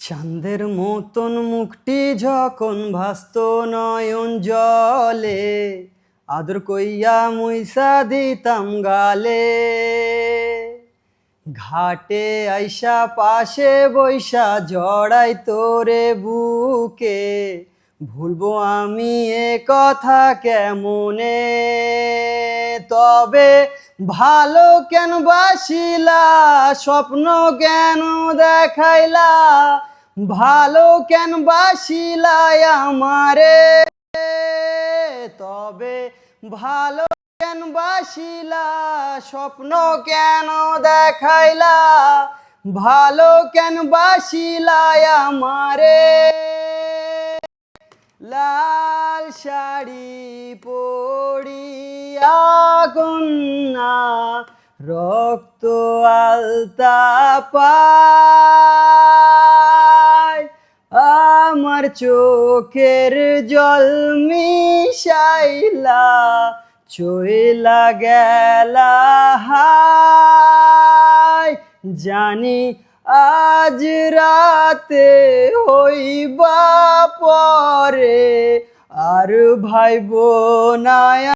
চাঁদের মতন মুখটি যখন ভাসত নয়ন জলে, আদর কইয়া মুইসা দিতাম গালে। ঘাটে আইসা পাশে বৈশা জড়াই তোরে বুকে, ভুলবো আমি এ কথা কেমনে। তবে ভালো কেন বাসিলা, স্বপ্ন কেন দেখাইলা, ভালো কেন বাসিলা আমারে। তবে ভালো কেন বাসিলা, স্বপ্ন কেন দেখাইলা, ভালো কেন বাসিলা আমারে। লাল শাড়ি পরিয়া কন্যা রক্ত আলতা পায়, আমার চোখের জল মিশাইলা চইলা গেলা হায়। জানি আজ রাতে হইবা পরে আর ভাইবো না।